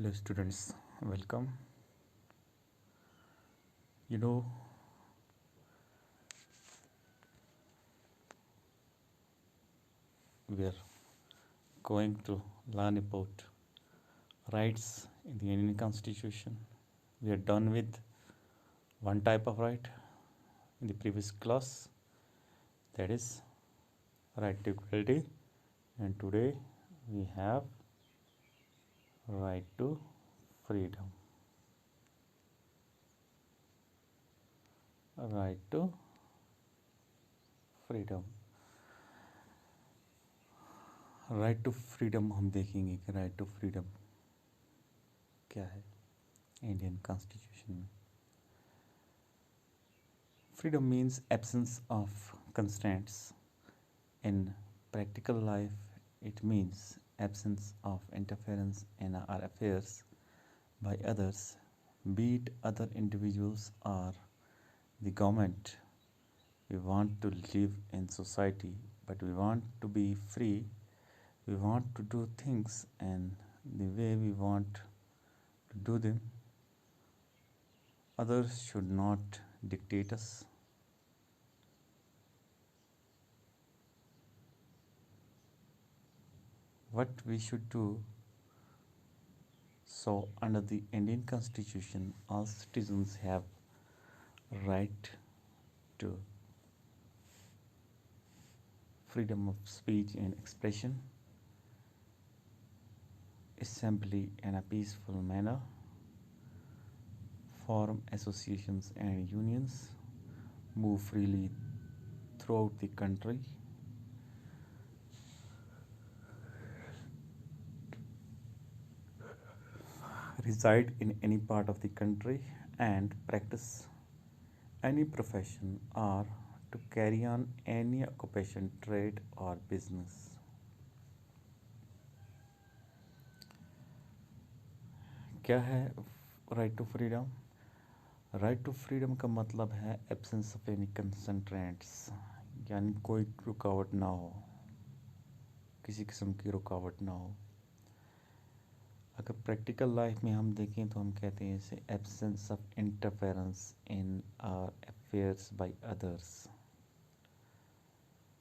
Hello, students. Welcome. You know, we are going to learn about rights in the Indian Constitution. We are done with one type of right in the previous class, that is right to equality, and today we have right to freedom. Right to freedom. Right to freedom हम देखेंगे कि right to freedom क्या है Indian constitution में. Freedom means absence of constraints. In practical life, it means absence of interference in our affairs by others, be it other individuals or the government. We want to live in society, but we want to be free. We want to do things and the way we want to do them. Others should not dictate us. What we should do. So, under the Indian Constitution, all citizens have right to freedom of speech and expression, assembly in a peaceful manner, form associations and unions, move freely throughout the country, reside in any part of the country, and practice any profession or to carry on any occupation, trade or business. क्या है right to freedom? Right to freedom का मतलब है absence of any कंसंट्रेंट्स, यानी कोई रुकावट ना हो, किसी किस्म की रुकावट ना हो. अगर प्रैक्टिकल लाइफ में हम देखें तो हम कहते हैं इसे absence of interference in our affairs by others.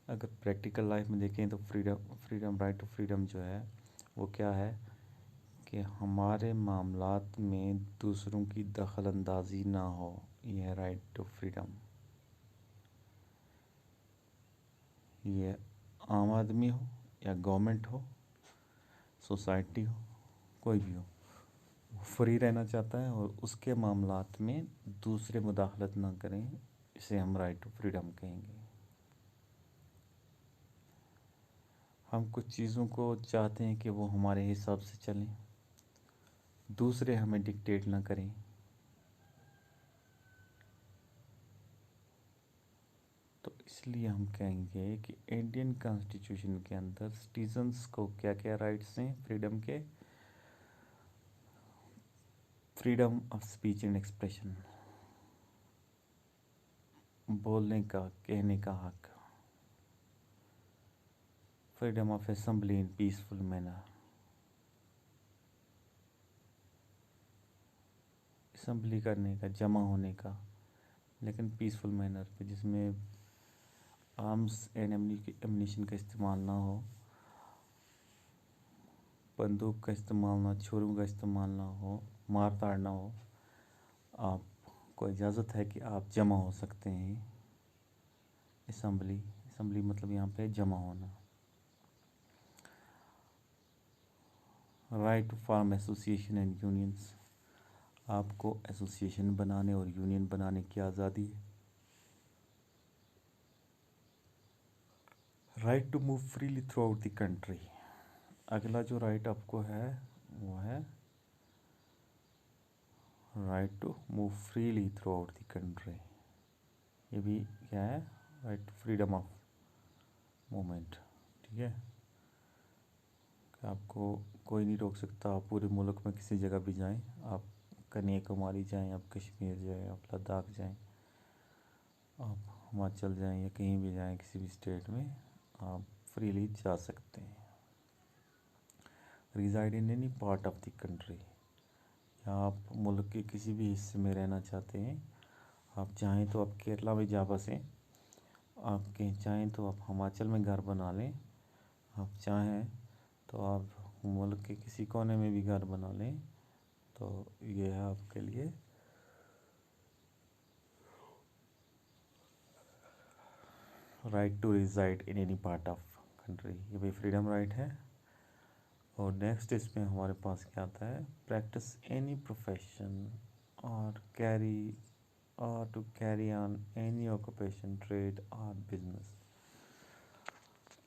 अगर प्रैक्टिकल लाइफ में देखें तो फ्रीडम राइट टू फ्रीडम जो है वो क्या है कि हमारे मामलात में दूसरों की दखल अंदाजी ना हो. यह है राइट टू फ्रीडम. ये आम आदमी हो या गवर्नमेंट हो, सोसाइटी हो, कोई भी हो, वो फ्री रहना चाहता है और उसके मामलात में दूसरे मुदाखलत ना करें. इसे हम राइट टू फ्रीडम कहेंगे. हम कुछ चीज़ों को चाहते हैं कि वो हमारे हिसाब से चलें, दूसरे हमें डिक्टेट ना करें. तो इसलिए हम कहेंगे कि इंडियन कॉन्स्टिट्यूशन के अंदर सिटीजन्स को क्या क्या राइट्स हैं फ्रीडम के. Freedom of speech and expression, बोलने का, कहने का हक. Freedom of assembly in peaceful manner, assembly करने का, जमा होने का, लेकिन पीसफुल मैनर पे, जिसमें आर्म्स एंड एम्यूनिशन का इस्तेमाल ना हो, बंदूक का इस्तेमाल ना, छुरों का इस्तेमाल ना हो, मार ताड़ ना हो. आपको इजाज़त है कि आप जमा हो सकते हैं. असेंबली मतलब यहाँ पे जमा होना. Right to form association and unions, आपको एसोसिएशन बनाने और यूनियन बनाने की आज़ादी है. Right to move freely throughout the country. अगला जो राइट आपको है वो है right to move freely throughout the country. ये भी क्या है? Right to freedom of movement. ठीक है, आपको कोई नहीं रोक सकता. आप पूरे मुल्क में किसी जगह भी जाएं, आप कन्याकुमारी जाएं, आप कश्मीर जाएं, आप लद्दाख जाएं, आप हिमाचल जाएं या कहीं भी जाएं, किसी भी स्टेट में आप फ्रीली जा सकते हैं. Reside in any part of the country. या आप मुल्क के किसी भी हिस्से में रहना चाहते हैं, आप चाहें तो आप केरला में जा बसें, आप कहीं चाहें तो आप हिमाचल में घर बना लें, आप चाहें तो आप मुल्क के किसी कोने में भी घर बना लें। तो ये है आपके लिए right to reside in any part of country, ये भी फ्रीडम राइट है। और नेक्स्ट इसमें हमारे पास क्या आता है, प्रैक्टिस एनी प्रोफेशन और to carry on any occupation, trade और बिजनेस।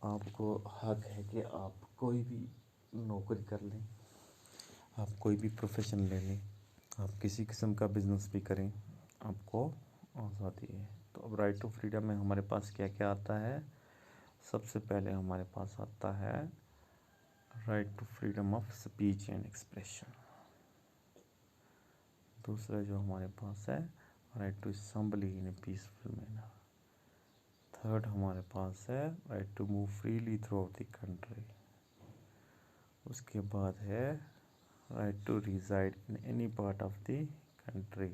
आपको हक है कि आप कोई भी नौकरी कर लें, आप कोई भी प्रोफेशन ले लें, आप किसी किस्म का बिजनेस भी करें, आपको आज़ादी है। तो अब राइट टू फ्रीडम में हमारे पास क्या क्या आता है, सबसे पहले हमारे पास आता है right to freedom of speech and expression. दूसरा जो हमारे पास है right to assembly in a peaceful manner. Third हमारे पास है right to move freely throughout the country. उसके बाद है right to reside in any part of the country.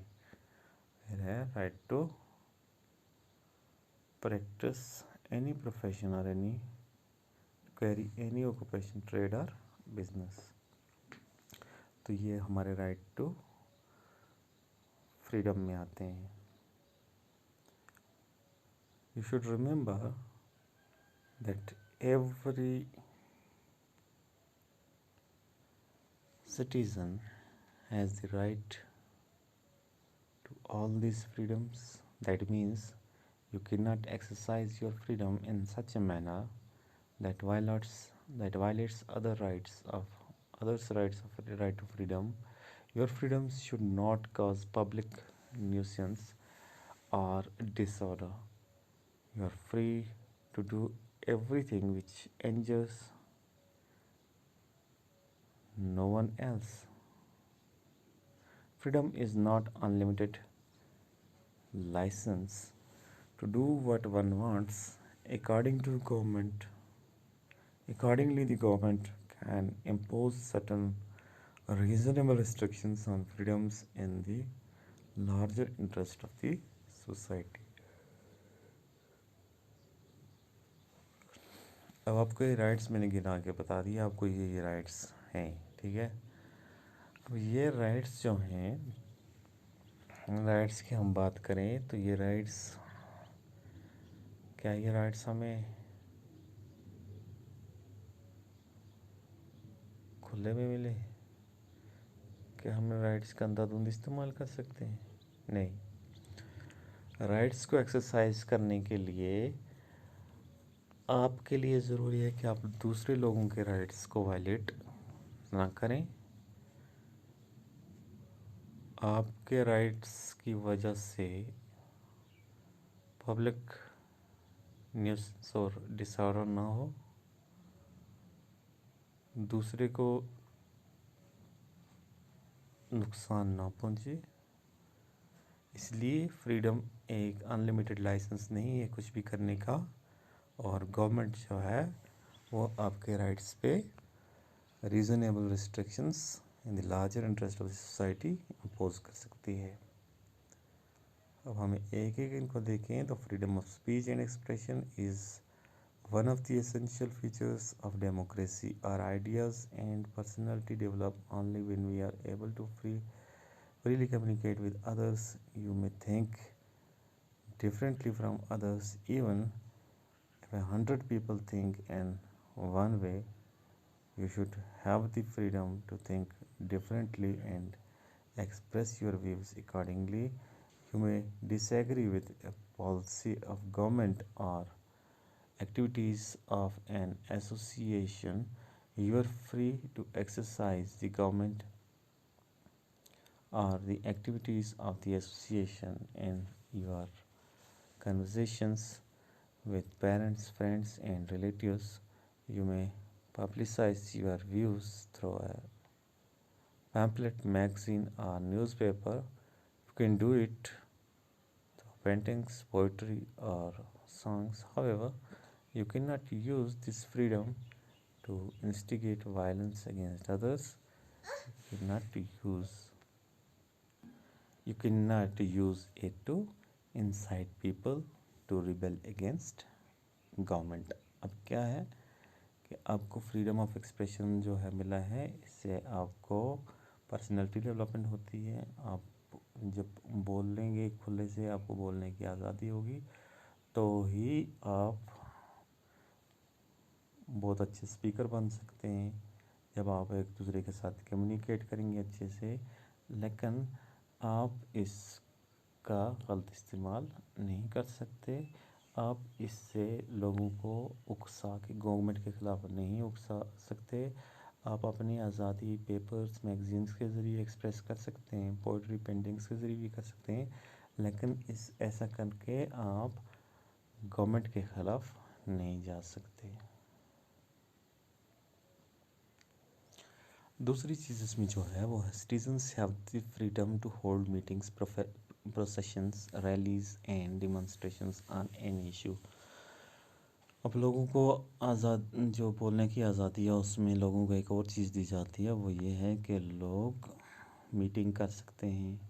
फिर है right to practise any profession और any carry any occupation, trade और बिजनेस। तो ये हमारे राइट टू फ्रीडम में आते हैं। You should remember that every citizen has the right to all these freedoms. That means you cannot exercise your freedom in such a manner that violates others' rights of the right to freedom. Your freedoms should not cause public nuisance or disorder. You are free to do everything which injures no one else. Freedom is not unlimited license to do what one wants. Accordingly, the government can impose certain reasonable restrictions on freedoms in the larger interest of the society. अब आपको ये rights मैंने गिना के बता दिया, आपको ये राइट्स हैं, ठीक है। अब ये राइट्स जो हैं, राइट्स की हम बात करें तो ये राइट्स क्या, ये राइट्स हमें खुले में मिले, क्या हम राइट्स का अंधाधुंध इस्तेमाल कर सकते हैं? नहीं। राइट्स को एक्सरसाइज करने के लिए आपके लिए ज़रूरी है कि आप दूसरे लोगों के राइट्स को वायलेट ना करें। आपके राइट्स की वजह से पब्लिक न्यूज़ और डिसऑर्डर ना हो, दूसरे को नुकसान ना पहुंचे। इसलिए फ्रीडम एक अनलिमिटेड लाइसेंस नहीं है कुछ भी करने का, और गवर्नमेंट जो है वो आपके राइट्स पे reasonable restrictions in the larger interest of the society impose कर सकती है। अब हमें एक एक इनको देखें तो freedom of speech and expression is one of the essential features of democracy. Our ideas and personality develop only when we are able to freely communicate with others. You may think differently from others, even if 100 people think in one way. You should have the freedom to think differently and express your views accordingly. You may disagree with a policy of government or activities of an association. You are free to exercise the government or the activities of the association in your conversations with parents, friends, and relatives. You may publicize your views through a pamphlet, magazine, or newspaper. You can do it through paintings, poetry, or songs. However, you cannot use this freedom to instigate violence against others. You cannot use You cannot use it to incite people to rebel against government. अब क्या है कि आपको freedom of expression जो है मिला है, इससे आपको पर्सनैलिटी डेवलपमेंट होती है। आप जब बोलेंगे खुले से, आपको बोलने की आज़ादी होगी, तो ही आप बहुत अच्छे स्पीकर बन सकते हैं। जब आप एक दूसरे के साथ कम्युनिकेट करेंगे अच्छे से, लेकिन आप इसका गलत इस्तेमाल नहीं कर सकते। आप इससे लोगों को उकसा के गवर्नमेंट के ख़िलाफ़ नहीं उकसा सकते। आप अपनी आज़ादी पेपर्स मैगज़ीन्स के ज़रिए एक्सप्रेस कर सकते हैं, पोइट्री पेंटिंग्स के ज़रिए भी कर सकते हैं, लेकिन ऐसा करके आप गवर्नमेंट के ख़िलाफ़ नहीं जा सकते। दूसरी चीज़ इसमें जो है वो है citizens have the freedom to hold meetings, processions, rallies and demonstrations on any issue. अब लोगों को आज़ाद जो बोलने की आज़ादी है, उसमें लोगों को एक और चीज़ दी जाती है, वो ये है कि लोग मीटिंग कर सकते हैं,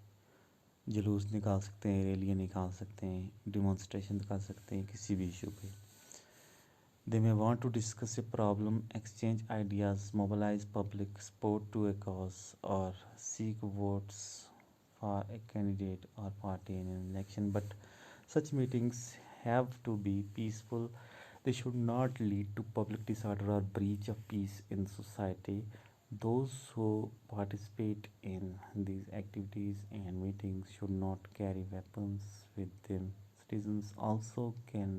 जुलूस निकाल सकते हैं, रैलियाँ निकाल सकते हैं, डिमॉन्स्ट्रेशन कर सकते हैं किसी भी इशू पे। They may want to discuss a problem, exchange ideas, mobilize public support to a cause, or seek votes for a candidate or party in an election. But such meetings have to be peaceful. They should not lead to public disorder or breach of peace in society. Those who participate in these activities and meetings should not carry weapons with them. Citizens also can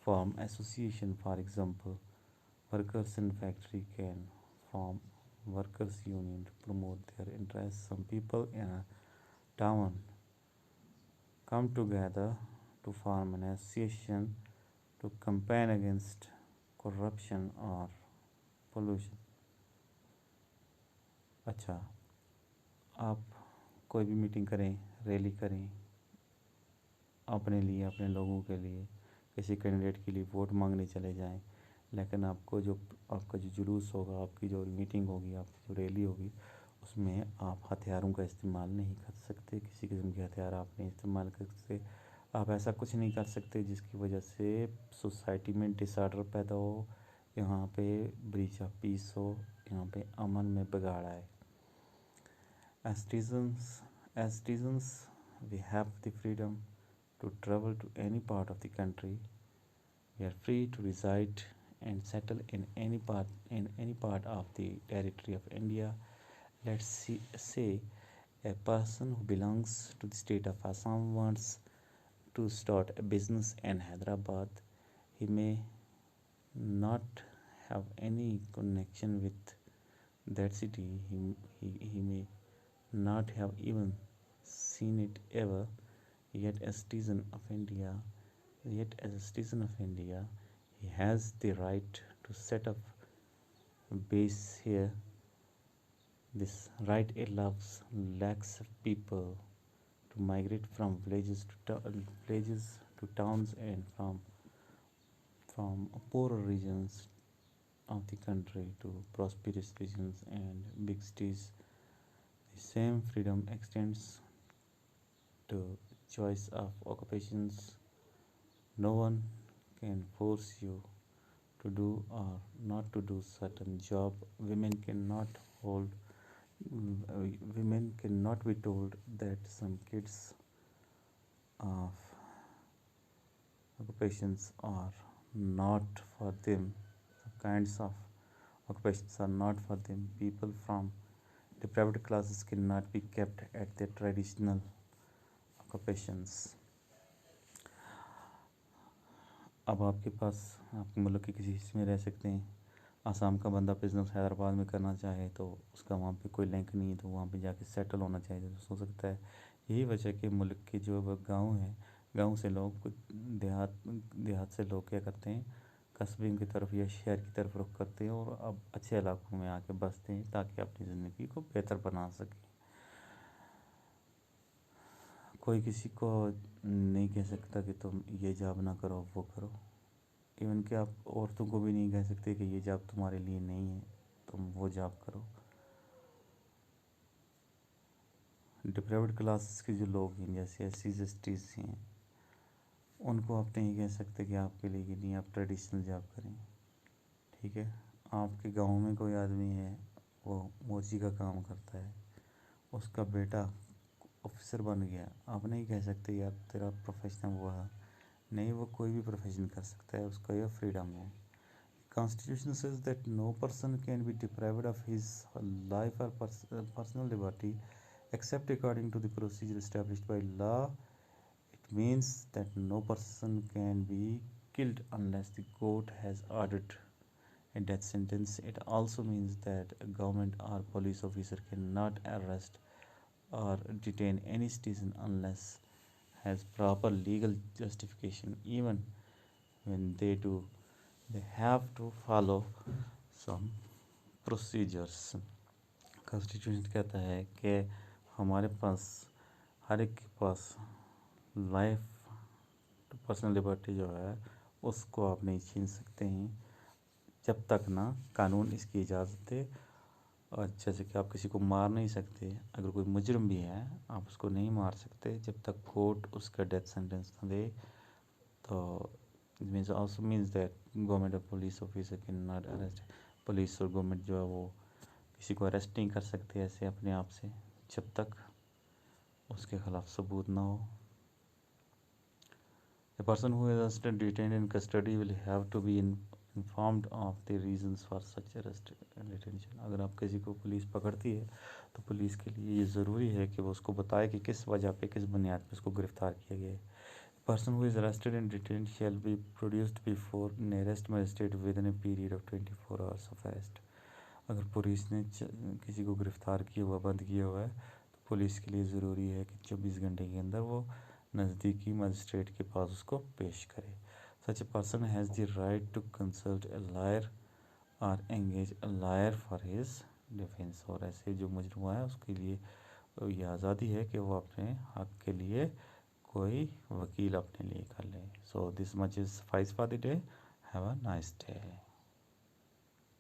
form association. For example, workers in factory can form workers union to promote their interests. Some people in a town come together to form an association to campaign against corruption or pollution. अच्छा, आप कोई भी meeting करें, rally करें, अपने लिए, अपने लोगों के लिए, किसी कैंडिडेट के लिए वोट मांगने चले जाएं, लेकिन आपका जो जुलूस होगा, आपकी जो मीटिंग होगी, आपकी जो रैली होगी, उसमें आप हथियारों का इस्तेमाल नहीं कर सकते। किसी किस्म के हथियार आप नहीं इस्तेमाल कर सकते। आप ऐसा कुछ नहीं कर सकते जिसकी वजह से सोसाइटी में डिसऑर्डर पैदा हो, यहाँ पे ब्रीच ऑफ पीस हो, यहाँ पे अमन में बिगाड़ आए। As citizens, we have the freedom to travel to any part of the country. We are free to reside and settle in any part of the territory of India. Let's say a person who belongs to the state of Assam wants to start a business in Hyderabad. He may not have any connection with that city. He may not have even seen it ever. Yet as a citizen of India, he has the right to set up base here. This right allows lakhs of people to migrate from villages to towns and from poorer regions of the country to prosperous regions and big cities. The same freedom extends to choice of occupations. No one can force you to do or not to do certain job. Women cannot be told that some kids of occupations are not for them. Some kinds of occupations are not for them. People from deprived classes cannot be kept at their traditional occupations. अब आपके पास आप मुल्क के किसी हिस्से में रह सकते हैं, आसाम का बंदा बिज़नेस हैदराबाद में करना चाहे तो उसका वहाँ पे कोई लिंक नहीं है, तो वहाँ पे जाके सेटल होना चाहिए तो हो सकता है। यही वजह कि मुल्क के जो गांव हैं, गांव से लोग देहात से लोग क्या करते हैं, कस्बे की तरफ या शहर की तरफ रुख करते हैं और अब अच्छे इलाकों में आके बसते हैं ताकि अपनी ज़िंदगी को बेहतर बना सकें। कोई किसी को नहीं कह सकता कि तुम ये जॉब ना करो, वो करो। इवन कि आप औरतों को भी नहीं कह सकते कि ये जॉब तुम्हारे लिए नहीं है, तुम वो जॉब करो। डिप्राइव्ड क्लासेस के जो लोग हैं जैसे एस टीज हैं, उनको आप नहीं कह सकते कि आपके लिए कि नहीं आप ट्रेडिशनल जॉब करें। ठीक है, आपके गांव में कोई आदमी है, वो मोची का काम करता है, उसका बेटा ऑफिसर बन गया, आप नहीं कह सकते यार तेरा प्रोफेशन हुआ है। नहीं, वो कोई भी प्रोफेशन कर सकता है, उसका यह फ्रीडम है। Constitution says that no person can be deprived of his life or personal liberty except according to the procedure established by law. It means that no person can be killed unless the court has ordered a death sentence. It also means that a government or police officer cannot arrest or detain any citizen unless has proper legal justification. Even when they do, they have to follow some procedures. Constitution कहता है कि हमारे पास, हर एक के पास life, personal liberty जो है उसको आप नहीं छीन सकते हैं जब तक ना कानून इसकी इजाज़त दे। और जैसे कि आप किसी को मार नहीं सकते, अगर कोई मुजरिम भी है आप उसको नहीं मार सकते जब तक कोर्ट उसका डेथ सेंटेंस ना दे। तो it means also means that government और police officer can not arrest. Police और गवर्नमेंट जो है वो किसी को अरेस्ट नहीं कर सकते ऐसे अपने आप से जब तक उसके खिलाफ सबूत ना हो। A person who is arrested, detained in custody will have to be informed of the reasons for such arrest and detention. अगर आप किसी को पुलिस पकड़ती है तो पुलिस के लिए ये ज़रूरी है कि वो उसको बताए कि किस वजह पे, किस बुनियाद पे उसको गिरफ़्तार किया गया है। Person who is arrested and detained shall be produced before nearest magistrate within a period of 24 hours of arrest. अगर पुलिस ने किसी को गिरफ़्तार किया हुआ, बंद किया हुआ है, तो पुलिस के लिए ज़रूरी है कि 24 घंटे के अंदर वो नज़दीकी मजिस्ट्रेट के पास उसको पेश करे। Such a person has the right to consult a lawyer or engage a lawyer for his defense. और ऐसे जो मुजरिम है उसके लिए ये आज़ादी है कि वो अपने हक के लिए कोई वकील अपने लिए कर ले। So this much is suffice for the day. Have a nice day.